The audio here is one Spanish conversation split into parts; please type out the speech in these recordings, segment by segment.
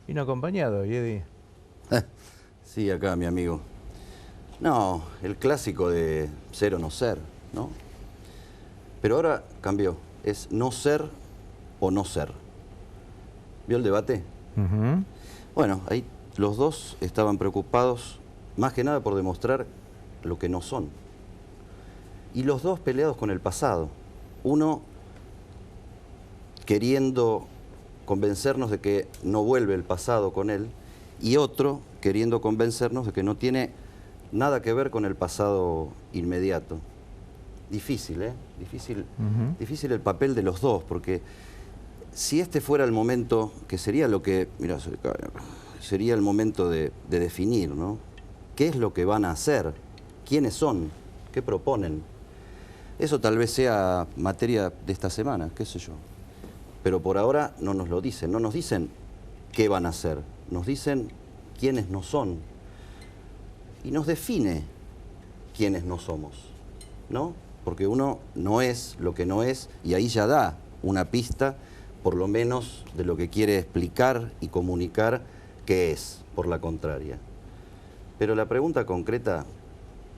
Vino acompañado, Eddie. Sí, acá, mi amigo. No, el clásico de ser o no ser, ¿no? Pero ahora cambió. Es no ser o no ser. ¿Vio el debate? Bueno, ahí los dos estaban preocupados, más que nada por demostrar lo que no son. Y los dos peleados con el pasado. Uno queriendo convencernos de que no vuelve el pasado con él, y otro queriendo convencernos de que no tiene nada que ver con el pasado inmediato. Difícil, ¿eh? Difícil el papel de los dos, porque si este fuera el momento, que sería lo que, mira, sería el momento de definir, ¿no? ¿Qué es lo que van a hacer? ¿Quiénes son? ¿Qué proponen? Eso tal vez sea materia de esta semana, qué sé yo. Pero por ahora no nos lo dicen, no nos dicen qué van a hacer, nos dicen quiénes no son. Y nos define quiénes no somos, ¿no? Porque uno no es lo que no es, y ahí ya da una pista, por lo menos, de lo que quiere explicar y comunicar qué es, por la contraria. Pero la pregunta concreta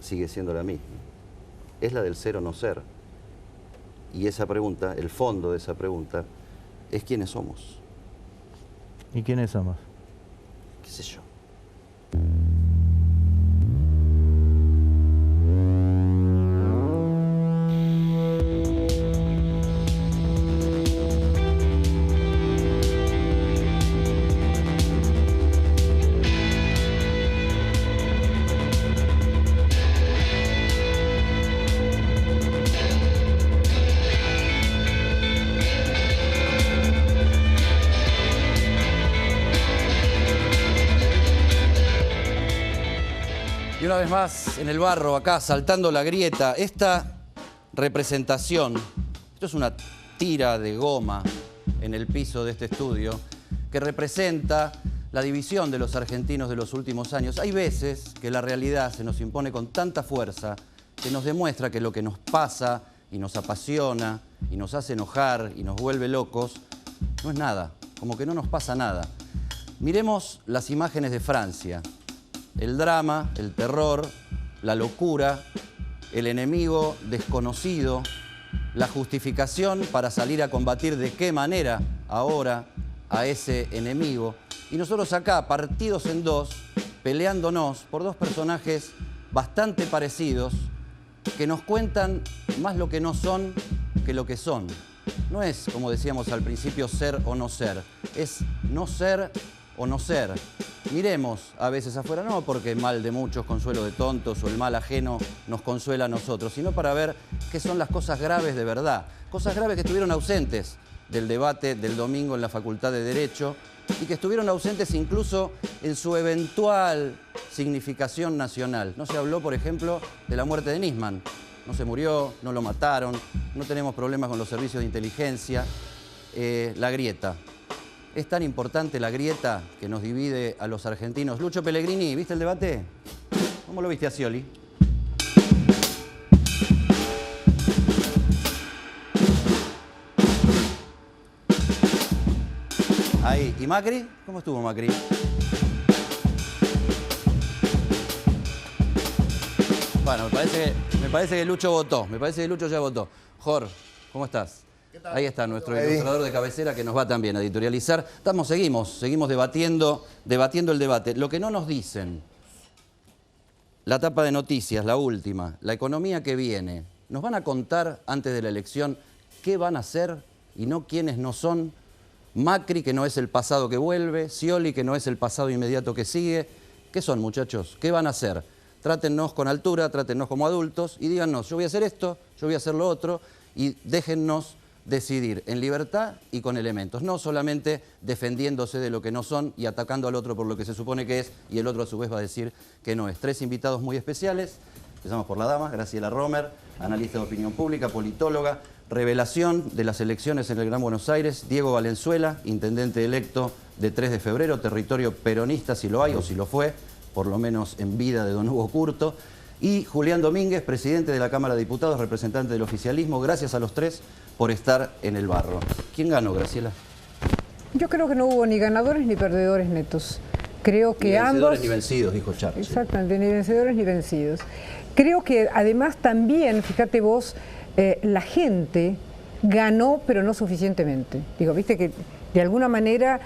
sigue siendo la misma. Es la del ser o no ser. Y esa pregunta, el fondo de esa pregunta, es quiénes somos. ¿Y quiénes somos? ¿Qué sé yo? Y una vez más, en el barro, acá, saltando la grieta, esta representación, esto es una tira de goma en el piso de este estudio, que representa la división de los argentinos de los últimos años. Hay veces que la realidad se nos impone con tanta fuerza que nos demuestra que lo que nos pasa y nos apasiona y nos hace enojar y nos vuelve locos, no es nada, como que no nos pasa nada. Miremos las imágenes de Francia. El drama, el terror, la locura, el enemigo desconocido, la justificación para salir a combatir de qué manera ahora a ese enemigo. Y nosotros acá, partidos en dos, peleándonos por dos personajes bastante parecidos que nos cuentan más lo que no son que lo que son. No es, como decíamos al principio, ser o no ser, es no ser o no ser. Miremos a veces afuera, no porque el mal de muchos consuelo de tontos o el mal ajeno nos consuela a nosotros, sino para ver qué son las cosas graves de verdad. Cosas graves que estuvieron ausentes del debate del domingo en la Facultad de Derecho y que estuvieron ausentes incluso en su eventual significación nacional. No se habló, por ejemplo, de la muerte de Nisman. No se murió, no lo mataron, no tenemos problemas con los servicios de inteligencia. La grieta. Es tan importante la grieta que nos divide a los argentinos. Lucho Pellegrini, ¿viste el debate? ¿Cómo lo viste a Scioli? Ahí. ¿Y Macri? ¿Cómo estuvo Macri? Bueno, me parece que Lucho votó. Me parece que Lucho ya votó. Jorge, ¿cómo estás? Ahí está nuestro ilustrador de cabecera que nos va también a editorializar. Seguimos debatiendo el debate. Lo que no nos dicen, la tapa de noticias, la última, la economía que viene. ¿Nos van a contar antes de la elección qué van a hacer y no quiénes no son? Macri, que no es el pasado que vuelve, Scioli, que no es el pasado inmediato que sigue. ¿Qué son, muchachos? ¿Qué van a hacer? Trátennos con altura, trátennos como adultos y díganos, yo voy a hacer esto, yo voy a hacer lo otro, y déjennos decidir en libertad y con elementos, no solamente defendiéndose de lo que no son y atacando al otro por lo que se supone que es y el otro a su vez va a decir que no es. Tres invitados muy especiales. Empezamos por la dama, Graciela Romer, analista de opinión pública, politóloga, revelación de las elecciones en el Gran Buenos Aires, Diego Valenzuela, intendente electo de 3 de febrero, territorio peronista si lo hay o si lo fue, por lo menos en vida de don Hugo Curto, y Julián Domínguez, presidente de la Cámara de Diputados, representante del oficialismo. Gracias a los tres por estar en el barro. ¿Quién ganó, Graciela? Yo creo que no hubo ni ganadores ni perdedores netos. Creo que Ni vencedores ambos... ni vencidos, dijo Churchill. Exactamente, ni vencedores ni vencidos. Creo que además también, fíjate vos, la gente ganó, pero no suficientemente. Digo, viste que de alguna manera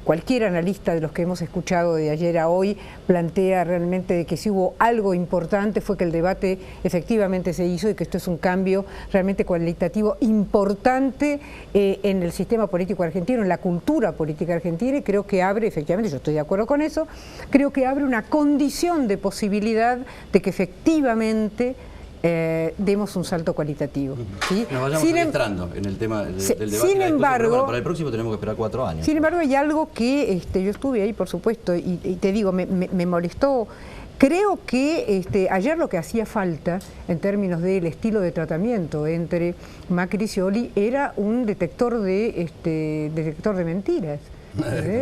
cualquier analista de los que hemos escuchado de ayer a hoy plantea realmente de que si hubo algo importante fue que el debate efectivamente se hizo y que esto es un cambio realmente cualitativo importante en el sistema político argentino, en la cultura política argentina, y creo que abre, efectivamente, yo estoy de acuerdo con eso, creo que abre una condición de posibilidad de que efectivamente demos un salto cualitativo. ¿Sí? Nos vayamos entrando en el tema del debate. Sin embargo, bueno, para el próximo tenemos que esperar 4 años. Sin embargo, hay algo que yo estuve ahí, por supuesto, y te digo, me molestó. Creo que ayer lo que hacía falta en términos del estilo de tratamiento entre Macri y Scioli era un detector de mentiras.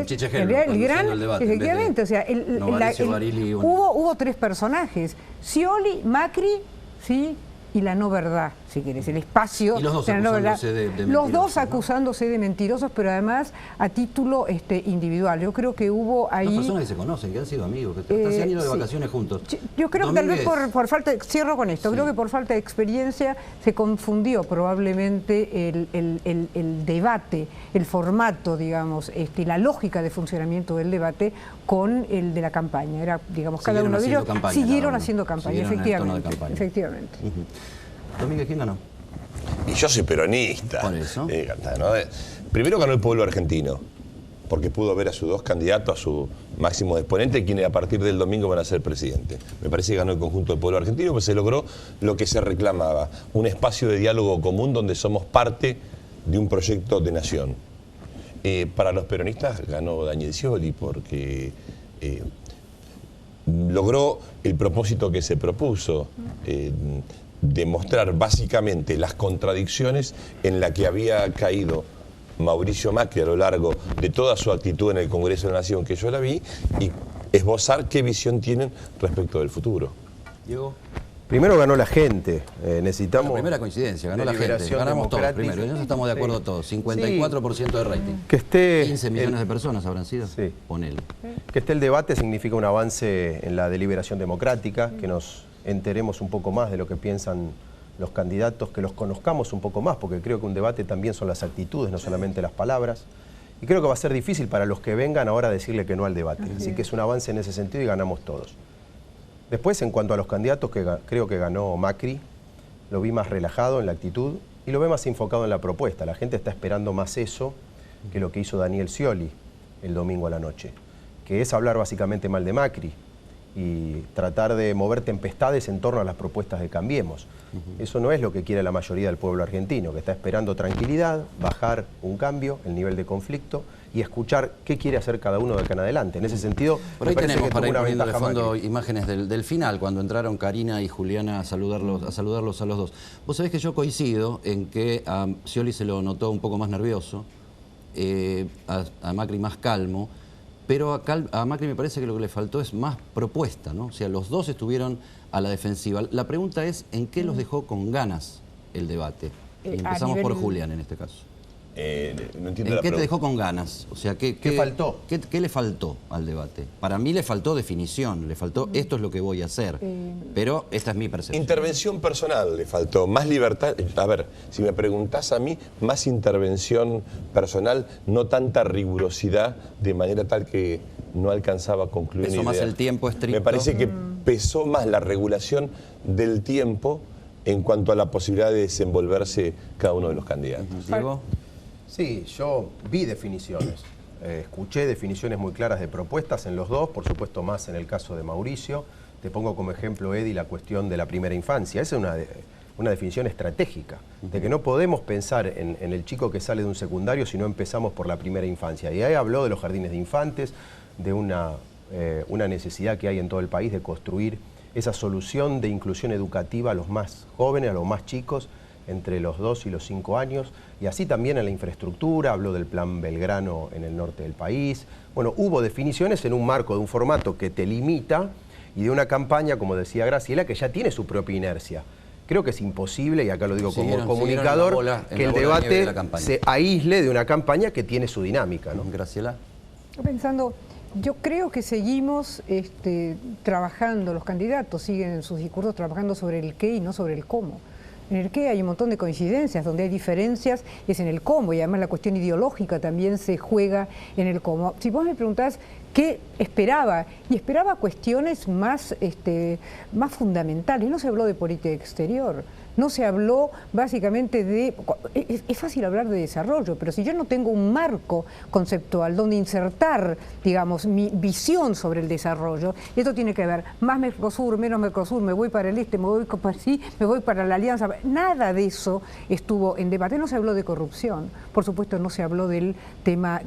Chiche Helmer, el gran, el debate, efectivamente, o sea, hubo 3 personajes: Scioli, Macri, ¿sí? Y la no verdad, si querés, el espacio. Y los dos de la no verdad. acusándose de Los mentirosos, dos ¿no? acusándose de mentirosos, pero además a título individual. Yo creo que hubo ahí... Las personas que se conocen, que han sido amigos, que hasta se han ido de vacaciones juntos. Yo creo que tal vez Domínguez. por falta, cierro con esto, creo que por falta de experiencia se confundió probablemente el debate, el formato, digamos, la lógica de funcionamiento del debate con el de la campaña. Era, digamos, cada uno de ellos siguieron haciendo campaña, efectivamente. Efectivamente. Domínguez, ¿quién ganó? Y yo soy peronista. Por eso. ¿No? Primero ganó el pueblo argentino, porque pudo ver a sus 2 candidatos, a su máximo exponente, quienes a partir del domingo van a ser presidente. Me parece que ganó el conjunto del pueblo argentino, pues se logró lo que se reclamaba, un espacio de diálogo común donde somos parte de un proyecto de nación. Para los peronistas ganó Daniel Scioli, porque logró el propósito que se propuso, demostrar básicamente las contradicciones en las que había caído Mauricio Macri a lo largo de toda su actitud en el Congreso de la Nación, que yo la vi, y esbozar qué visión tienen respecto del futuro. Diego. Primero ganó la gente, necesitamos... La primera coincidencia, ganó la gente, deliberación ganamos todos democrática. primero, en eso estamos de acuerdo todos, 54% de rating. Que esté 15 millones de personas habrán sido, Sí. ponele. Que esté el debate significa un avance en la deliberación democrática, que nos enteremos un poco más de lo que piensan los candidatos, que los conozcamos un poco más, porque creo que un debate también son las actitudes, no solamente las palabras. Y creo que va a ser difícil para los que vengan ahora decirle que no al debate. Así que es un avance en ese sentido y ganamos todos. Después, en cuanto a los candidatos, creo que ganó Macri, lo vi más relajado en la actitud y lo ve más enfocado en la propuesta. La gente está esperando más eso que lo que hizo Daniel Scioli el domingo a la noche, que es hablar básicamente mal de Macri y tratar de mover tempestades en torno a las propuestas de Cambiemos. Eso no es lo que quiere la mayoría del pueblo argentino, que está esperando tranquilidad, bajar un cambio, el nivel de conflicto y escuchar qué quiere hacer cada uno de acá en adelante. En ese sentido, Por ahí me parece tenemos que para tuvo ir una poniendo de ventaja fondo Macri. imágenes del final, cuando entraron Karina y Juliana a saludarlos a los dos. Vos sabés que yo coincido en que a Scioli se lo notó un poco más nervioso, a Macri más calmo, pero a Macri me parece que lo que le faltó es más propuesta, ¿no? O sea, los dos estuvieron a la defensiva. La pregunta es, ¿en qué los dejó con ganas el debate? Y empezamos por Julián en este caso. No entiendo ¿En la qué te pregunta. dejó con ganas? O sea, ¿qué faltó? ¿Qué le faltó al debate? Para mí le faltó definición, le faltó esto es lo que voy a hacer. Pero esta es mi percepción. Intervención personal le faltó, más libertad. A ver, si me preguntás a mí, más intervención personal, no tanta rigurosidad, de manera tal que no alcanzaba a concluir Pesó una más idea. el tiempo estricto. Me parece que pesó más la regulación del tiempo en cuanto a la posibilidad de desenvolverse cada uno de los candidatos. Diego. Sí, yo vi definiciones, escuché definiciones muy claras de propuestas en los dos, por supuesto más en el caso de Mauricio. Te pongo como ejemplo, Eddie, la cuestión de la primera infancia. Esa es una definición estratégica, de que no podemos pensar en el chico que sale de un secundario si no empezamos por la primera infancia. Y ahí habló de los jardines de infantes, de una necesidad que hay en todo el país de construir esa solución de inclusión educativa a los más jóvenes, a los más chicos, entre los 2 y los 5 años, y así también en la infraestructura, habló del plan Belgrano en el norte del país. Bueno, hubo definiciones en un marco de un formato que te limita y de una campaña, como decía Graciela, que ya tiene su propia inercia. Creo que es imposible, y acá lo digo como Siguieron comunicador, en la bola- en que la el bola de nieve de debate la campaña. se aísle de una campaña que tiene su dinámica, ¿no? Graciela. Pensando, yo creo que seguimos trabajando, los candidatos siguen en sus discursos trabajando sobre el qué y no sobre el cómo. En el qué hay un montón de coincidencias, donde hay diferencias es en el cómo, y además la cuestión ideológica también se juega en el cómo. Si vos me preguntás qué esperaba, y esperaba cuestiones más fundamentales, no se habló de política exterior, no se habló básicamente de... Es fácil hablar de desarrollo, pero si yo no tengo un marco conceptual donde insertar, digamos, mi visión sobre el desarrollo, esto tiene que ver más Mercosur, menos Mercosur, me voy para el este, me voy para la alianza, nada de eso estuvo en debate. No se habló de corrupción, por supuesto no se habló del tema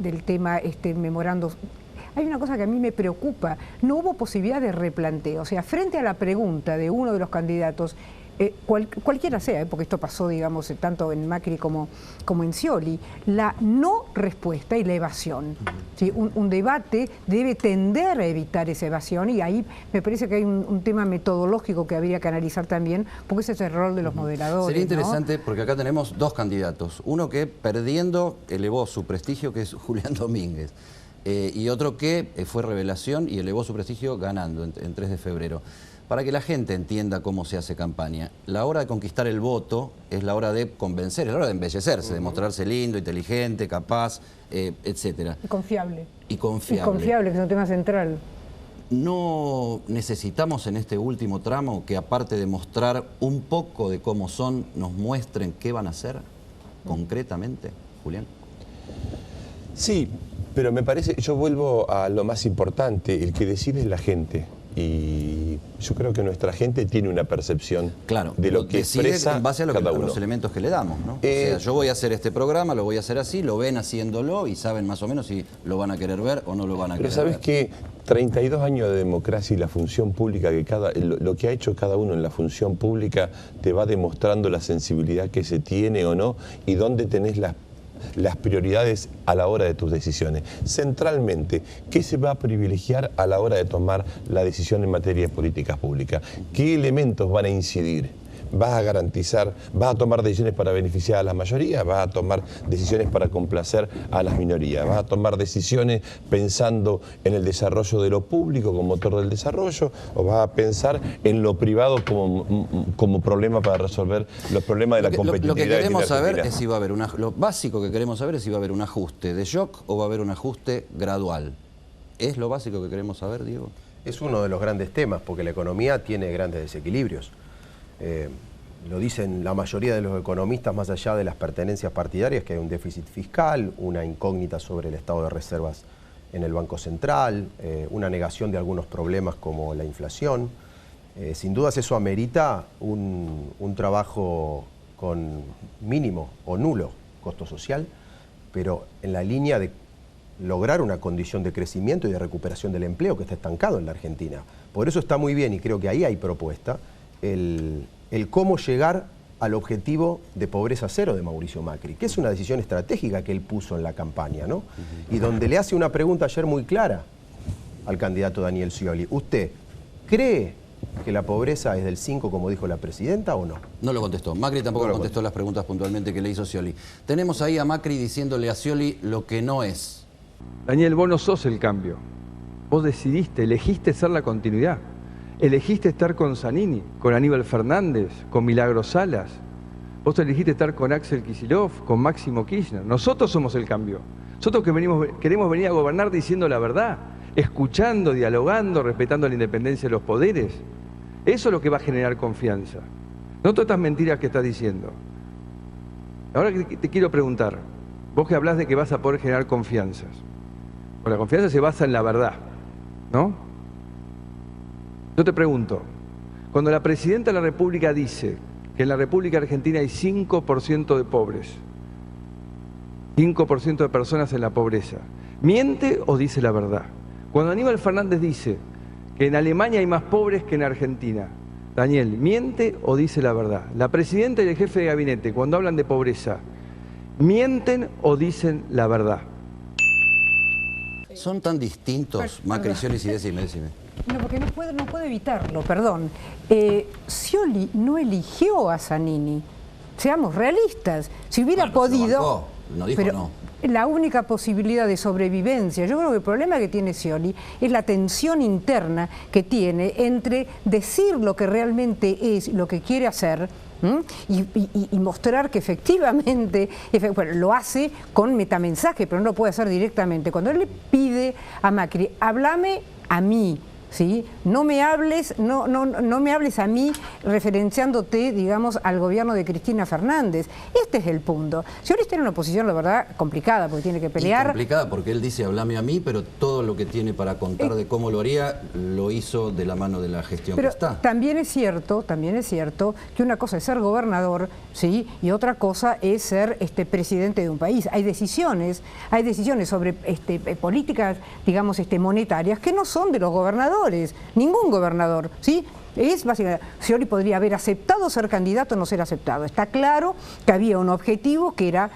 memorando. Hay una cosa que a mí me preocupa, no hubo posibilidad de replanteo, o sea, frente a la pregunta de uno de los candidatos, cualquiera sea, porque esto pasó, digamos, tanto en Macri como en Scioli, la no respuesta y la evasión. ¿Sí? Un debate debe tender a evitar esa evasión, y ahí me parece que hay un tema metodológico que habría que analizar también, porque ese es el rol de los moderadores. Sería interesante, ¿no? porque acá tenemos dos candidatos. Uno que perdiendo elevó su prestigio, que es Julián Domínguez. Y otro que fue revelación y elevó su prestigio ganando en 3 de febrero. Para que la gente entienda cómo se hace campaña, la hora de conquistar el voto es la hora de convencer, es la hora de embellecerse, de mostrarse lindo, inteligente, capaz, etcétera. Y confiable. Y confiable. Y confiable, que es un tema central. ¿No necesitamos en este último tramo que, aparte de mostrar un poco de cómo son, nos muestren qué van a hacer concretamente, Julián? Sí, pero me parece, yo vuelvo a lo más importante, el que decide es la gente. Y yo creo que nuestra gente tiene una percepción de lo que expresa en base a, cada a uno. los elementos que le damos, ¿no? O sea, yo voy a hacer este programa, lo voy a hacer así, lo ven haciéndolo y saben más o menos si lo van a querer ver o no lo van a querer ver. Pero sabes que 32 años de democracia y la función pública, lo que ha hecho cada uno en la función pública te va demostrando la sensibilidad que se tiene o no, y dónde tenés las prioridades a la hora de tus decisiones. Centralmente, ¿qué se va a privilegiar a la hora de tomar la decisión en materia de políticas públicas? ¿Qué elementos van a incidir? ¿Vas a garantizar, vas a tomar decisiones para beneficiar a la mayoría? ¿Vas a tomar decisiones para complacer a las minorías? ¿Vas a tomar decisiones pensando en el desarrollo de lo público como motor del desarrollo? ¿O vas a pensar en lo privado como problema para resolver los problemas de la competitividad? Lo que queremos saber Argentina? es si va a haber lo básico que queremos saber es si va a haber un ajuste de shock o va a haber un ajuste gradual. ¿Es lo básico que queremos saber, Diego? Es uno de los grandes temas, porque la economía tiene grandes desequilibrios. Lo dicen la mayoría de los economistas, más allá de las pertenencias partidarias, que hay un déficit fiscal, una incógnita sobre el estado de reservas en el Banco Central, una negación de algunos problemas como la inflación. Sin dudas eso amerita un trabajo con mínimo o nulo costo social, pero en la línea de lograr una condición de crecimiento y de recuperación del empleo que está estancado en la Argentina. Por eso está muy bien, y creo que ahí hay propuesta, el cómo llegar al objetivo de pobreza cero de Mauricio Macri, que es una decisión estratégica que él puso en la campaña, ¿no? Y donde le hace una pregunta ayer muy clara al candidato Daniel Scioli. ¿Usted cree que la pobreza es del 5, como dijo la presidenta, o no? No lo contestó. Macri tampoco No lo contestó las preguntas puntualmente que le hizo Scioli. Tenemos ahí a Macri diciéndole a Scioli lo que no es. Daniel, vos no sos el cambio. Vos decidiste, elegiste ser la continuidad. Elegiste estar con Zanini, con Aníbal Fernández, con Milagros Salas. Vos elegiste estar con Axel Kicillof, con Máximo Kirchner. Nosotros somos el cambio. Nosotros queremos venir a gobernar diciendo la verdad, escuchando, dialogando, respetando la independencia de los poderes. Eso es lo que va a generar confianza. No todas estas mentiras que estás diciendo. Ahora te quiero preguntar, vos que hablás de que vas a poder generar confianzas. Bueno, la confianza se basa en la verdad, ¿no? Yo te pregunto, cuando la Presidenta de la República dice que en la República Argentina hay 5% de pobres, 5% de personas en la pobreza, ¿miente o dice la verdad? Cuando Aníbal Fernández dice que en Alemania hay más pobres que en Argentina, Daniel, ¿miente o dice la verdad? La Presidenta y el jefe de gabinete, cuando hablan de pobreza, ¿mienten o dicen la verdad? Son tan distintos, Macri y Scioli, decime. No, porque no puede evitarlo, perdón. Scioli no eligió a Zanini. Seamos realistas. Si hubiera Bueno, se lo podido... bancó, no dijo pero no. la única posibilidad de sobrevivencia, yo creo que el problema que tiene Scioli es la tensión interna que tiene entre decir lo que realmente es, lo que quiere hacer, y mostrar que efectivamente bueno, lo hace con metamensaje, pero no lo puede hacer directamente. Cuando él le pide a Macri, háblame a mí, ¿sí? No me hables a mí referenciándote, digamos, al gobierno de Cristina Fernández. Este es el punto. Scioli está en una posición, la verdad, complicada, porque tiene que pelear. Y complicada porque él dice, háblame a mí, pero todo lo que tiene para contar de cómo lo haría, lo hizo de la mano de la gestión Pero que está. también es cierto que una cosa es ser gobernador, ¿sí? Y otra cosa es ser presidente de un país. Hay decisiones sobre políticas, digamos, monetarias que no son de los gobernadores. Ningún gobernador, ¿sí? Es básicamente, Scioli podría haber aceptado ser candidato o no ser aceptado. Está claro que había un objetivo que era,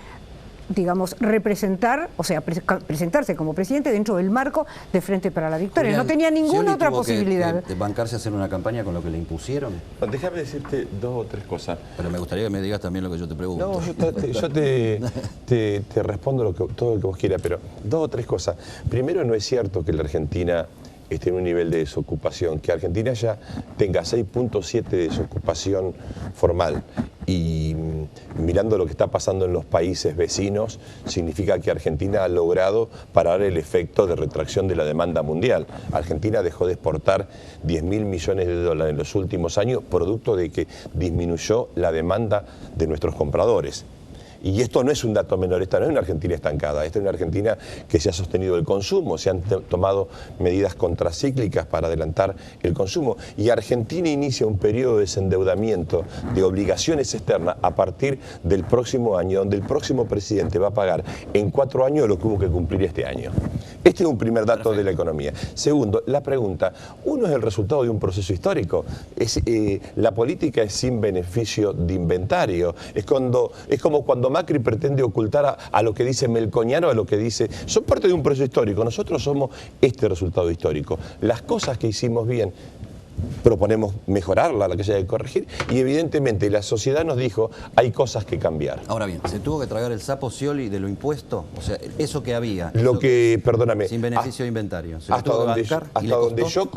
digamos, representar, o sea, presentarse como presidente dentro del marco de Frente para la Victoria. Julián, No tenía ninguna Scioli otra tuvo posibilidad. que bancarse a hacer una campaña con lo que le impusieron. Déjame decirte 2 o 3 cosas. Pero me gustaría que me digas también lo que yo te pregunto. No, yo te respondo todo lo que vos quieras, pero 2 o 3 cosas. Primero, no es cierto que la Argentina esté en un nivel de desocupación, que Argentina ya tenga 6.7 de desocupación formal. Y mirando lo que está pasando en los países vecinos, significa que Argentina ha logrado parar el efecto de retracción de la demanda mundial. Argentina dejó de exportar 10.000 millones de dólares en los últimos años, producto de que disminuyó la demanda de nuestros compradores. Y esto no es un dato menor, esta no es una Argentina estancada, esta es una Argentina que se ha sostenido el consumo, se han tomado medidas contracíclicas para adelantar el consumo. Y Argentina inicia un periodo de desendeudamiento de obligaciones externas a partir del próximo año, donde el próximo presidente va a pagar en 4 años lo que hubo que cumplir este año. Este es un primer dato de la economía. Segundo, la pregunta, uno es el resultado de un proceso histórico. La política es sin beneficio de inventario. Es como cuando Macri pretende ocultar a lo que dice Melconiano, a lo que dice... Son parte de un proceso histórico. Nosotros somos este resultado histórico. Las cosas que hicimos bien, proponemos mejorarla, la que se haya que corregir, y evidentemente la sociedad nos dijo, hay cosas que cambiar. Ahora bien, ¿se tuvo que tragar el sapo Scioli de lo impuesto? O sea, eso que había. Perdóname. Sin beneficio de inventario. Hasta donde yo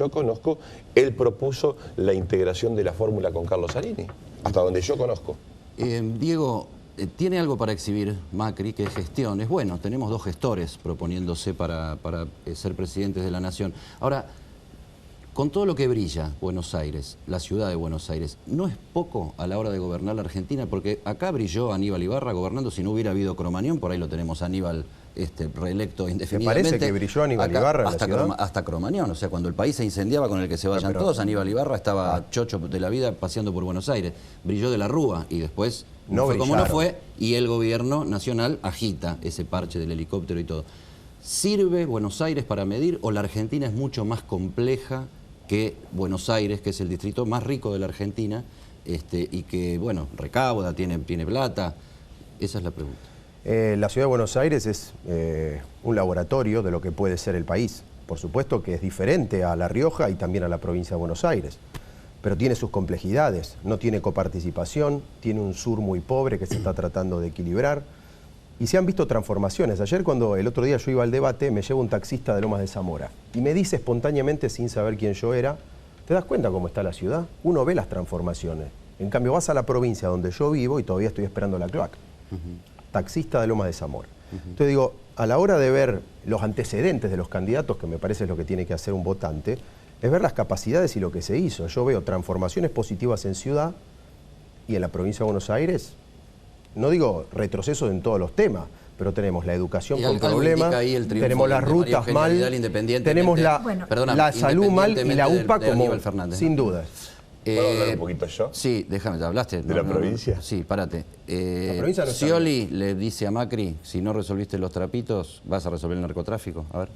conozco, él propuso la integración de la fórmula con Carlos Zanini. Hasta donde yo conozco. Diego, ¿tiene algo para exhibir Macri, que es gestión? Es bueno, tenemos 2 gestores proponiéndose para ser presidentes de la nación. Ahora, con todo lo que brilla Buenos Aires, la ciudad de Buenos Aires, ¿no es poco a la hora de gobernar la Argentina? Porque acá brilló Aníbal Ibarra gobernando, si no hubiera habido Cromañón, por ahí lo tenemos Aníbal reelecto indefinidamente. ¿Te parece que brilló Aníbal Ibarra en la ciudad? Hasta Cromañón, o sea, cuando el país se incendiaba con el que se vayan todos, Aníbal Ibarra estaba chocho de la vida paseando por Buenos Aires. Brilló de la Rúa y después no fue como no fue, y el gobierno nacional agita ese parche del helicóptero y todo. ¿Sirve Buenos Aires para medir o la Argentina es mucho más compleja que Buenos Aires, que es el distrito más rico de la Argentina, y que, bueno, recauda, tiene plata? Esa es la pregunta. La ciudad de Buenos Aires es un laboratorio de lo que puede ser el país. Por supuesto que es diferente a La Rioja y también a la provincia de Buenos Aires, pero tiene sus complejidades. No tiene coparticipación, tiene un sur muy pobre que se está tratando de equilibrar, y se han visto transformaciones. Ayer, cuando el otro día yo iba al debate, me lleva un taxista de Lomas de Zamora y me dice espontáneamente, sin saber quién yo era, ¿te das cuenta cómo está la ciudad? Uno ve las transformaciones. En cambio, vas a la provincia donde yo vivo y todavía estoy esperando la cloaca. Taxista de Lomas de Zamora. Entonces digo, a la hora de ver los antecedentes de los candidatos, que me parece es lo que tiene que hacer un votante, es ver las capacidades y lo que se hizo. Yo veo transformaciones positivas en ciudad y en la provincia de Buenos Aires, no digo retrocesos en todos los temas, pero tenemos la educación con problemas, tenemos las rutas mal, tenemos la salud mal y la UPA como, sin dudas. ¿Puedo hablar un poquito yo? Sí, déjame, ¿hablaste? ¿De la provincia? Sí, párate. La provincia no está Scioli le dice a Macri, si no resolviste los trapitos, vas a resolver el narcotráfico. A ver.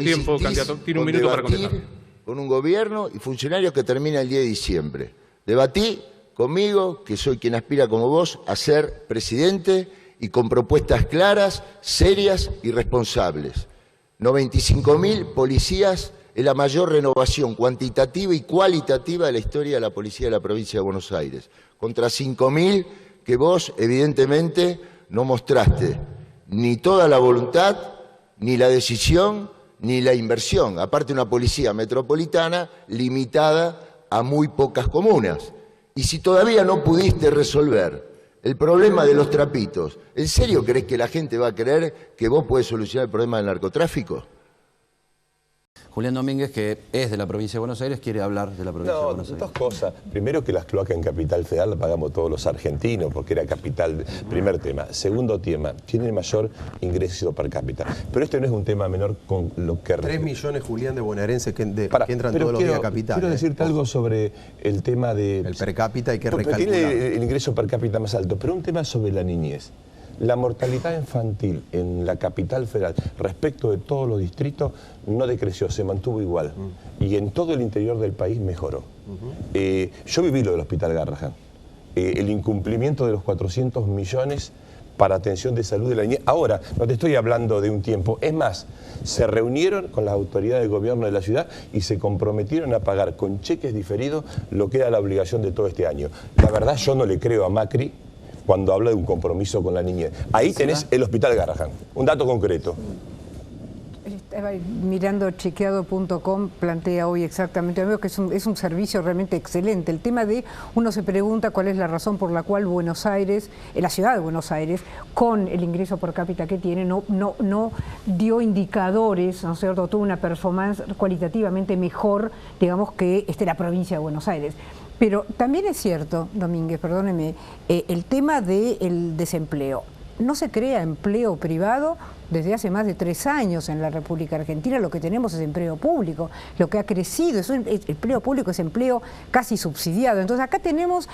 Tiempo, candidato. Tiene un minuto para contestar. Con un gobierno y funcionarios que termina el 10 de diciembre. Debatí conmigo, que soy quien aspira como vos a ser presidente, y con propuestas claras, serias y responsables. 95.000 policías es la mayor renovación cuantitativa y cualitativa de la historia de la policía de la provincia de Buenos Aires, contra 5.000 que vos evidentemente no mostraste ni toda la voluntad, ni la decisión, ni la inversión. Aparte, una policía metropolitana limitada a muy pocas comunas. Y si todavía no pudiste resolver el problema de los trapitos, ¿en serio crees que la gente va a creer que vos podés solucionar el problema del narcotráfico? Julián Domínguez, que es de la provincia de Buenos Aires, quiere hablar de la provincia de Buenos Aires. Dos cosas. Primero, que las cloacas en Capital Federal las pagamos todos los argentinos, porque era capital. Primer tema. Segundo tema, tiene el mayor ingreso per cápita. Pero este no es un tema menor con lo que... 3 millones, Julián, de bonaerenses que entran todos los días a Capital. Quiero decirte algo sobre el tema de... El per cápita hay que recalcular. Tiene el ingreso per cápita más alto, pero un tema sobre la niñez. La mortalidad infantil en la capital federal respecto de todos los distritos no decreció, se mantuvo igual. Y en todo el interior del país mejoró. Yo viví lo del Hospital Garrahan. El incumplimiento de los 400 millones para atención de salud de la niñez. Ahora, no te estoy hablando de un tiempo. Es más, se reunieron con las autoridades de gobierno de la ciudad y se comprometieron a pagar con cheques diferidos lo que era la obligación de todo este año. La verdad, yo no le creo a Macri cuando habla de un compromiso con la niñez. Ahí tenés el Hospital Garrahan. Un dato concreto. Estaba mirando chequeado.com, plantea hoy exactamente, veo que es un servicio realmente excelente. El tema de, uno se pregunta cuál es la razón por la cual Buenos Aires, la ciudad de Buenos Aires, con el ingreso per cápita que tiene, no dio indicadores, ¿no es cierto?, tuvo una performance cualitativamente mejor, digamos, que la provincia de Buenos Aires. Pero también es cierto, Domínguez, perdóneme, el tema del desempleo. No se crea empleo privado desde hace más de 3 años en la República Argentina. Lo que tenemos es empleo público, lo que ha crecido, empleo público es empleo casi subsidiado. Entonces acá tenemos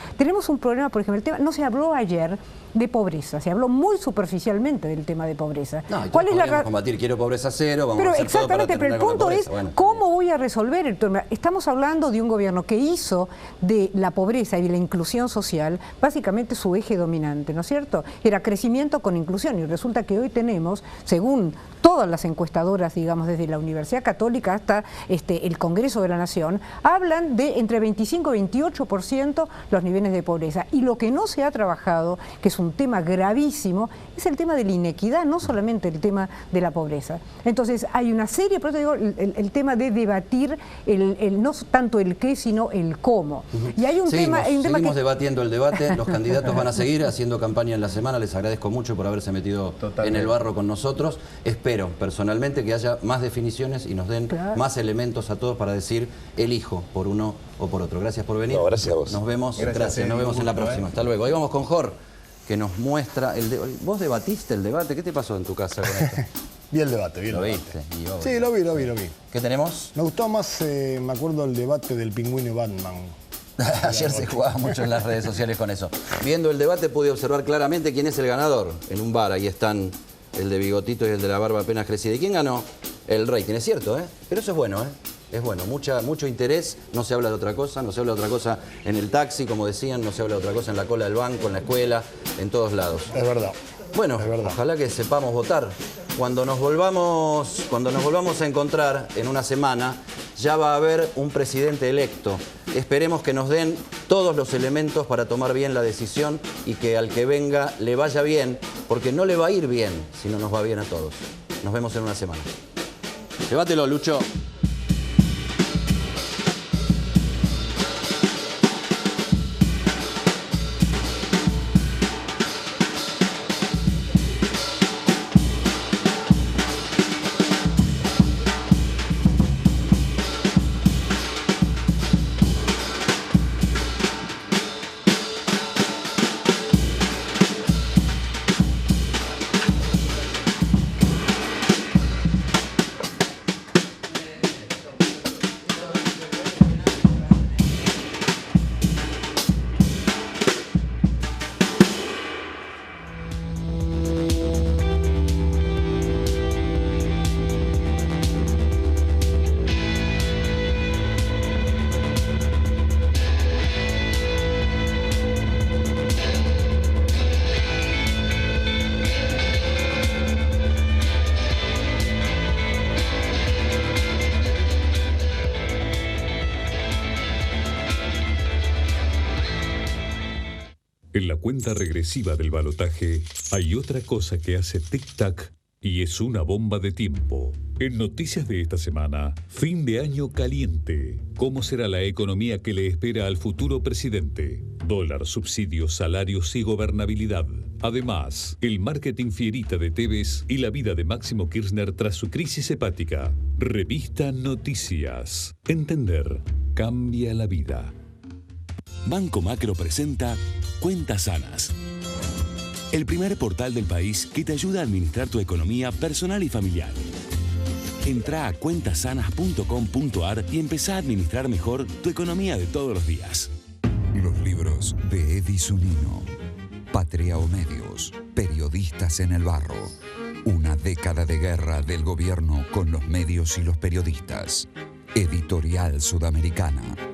un problema, por ejemplo, el tema, no se habló ayer de pobreza, se habló muy superficialmente del tema de pobreza. No, ¿Cuál es la combatir, quiero pobreza cero, vamos pero a hacer exactamente, todo para pero el punto es, bueno, ¿cómo voy a resolver el problema? Estamos hablando de un gobierno que hizo de la pobreza y de la inclusión social básicamente su eje dominante, ¿no es cierto? Era crecimiento con inclusión, y resulta que hoy tenemos, según todas las encuestadoras, digamos, desde la Universidad Católica hasta el Congreso de la Nación, hablan de entre 25 y 28% los niveles de pobreza. Y lo que no se ha trabajado, que es un tema gravísimo, es el tema de la inequidad, no solamente el tema de la pobreza. Entonces hay una serie, por eso digo, el tema de debatir no tanto el qué, sino el cómo. Y hay un tema seguimos debatiendo el debate, los candidatos van a seguir haciendo campaña en la semana, les agradezco mucho por haberse metido en el barro con nosotros. Espero personalmente que haya más definiciones y nos den más elementos a todos para decir elijo por uno o por otro. Gracias por venir. No, gracias a vos. Nos vemos, gracias, nos vemos en la próxima. Hasta luego. Ahí vamos con Jorge, que nos muestra ¿Vos debatiste el debate? ¿Qué te pasó en tu casa con esto? Vi el debate, ¿Lo viste? Sí, lo vi. ¿Qué tenemos? Me gustó más, me acuerdo, el debate del Pingüino y Batman. Ayer se jugaba mucho en las redes sociales con eso. Viendo el debate pude observar claramente quién es el ganador. En un bar, ahí están el de bigotito y el de la barba apenas crecida. ¿Y quién ganó? El rating, es cierto, ¿eh? Pero eso es bueno, ¿eh? Es bueno, mucho interés, no se habla de otra cosa, no se habla de otra cosa en el taxi, como decían, no se habla de otra cosa en la cola del banco, en la escuela, en todos lados. Es verdad. Bueno, ojalá que sepamos votar. Cuando nos volvamos a encontrar en una semana, ya va a haber un presidente electo. Esperemos que nos den todos los elementos para tomar bien la decisión y que al que venga le vaya bien, porque no le va a ir bien si no nos va bien a todos. Nos vemos en una semana. Llévatelo, Lucho. En la cuenta regresiva del balotaje hay otra cosa que hace tic-tac y es una bomba de tiempo. En noticias de esta semana, fin de año caliente. ¿Cómo será la economía que le espera al futuro presidente? Dólar, subsidios, salarios y gobernabilidad. Además, el marketing fierita de Tevez y la vida de Máximo Kirchner tras su crisis hepática. Revista Noticias. Entender cambia la vida. Banco Macro presenta Cuentas Sanas. El primer portal del país que te ayuda a administrar tu economía personal y familiar. Entrá a cuentasanas.com.ar y empezá a administrar mejor tu economía de todos los días. Los libros de Eddie Zunino. Patria o Medios. Periodistas en el barro. Una década de guerra del gobierno con los medios y los periodistas. Editorial Sudamericana.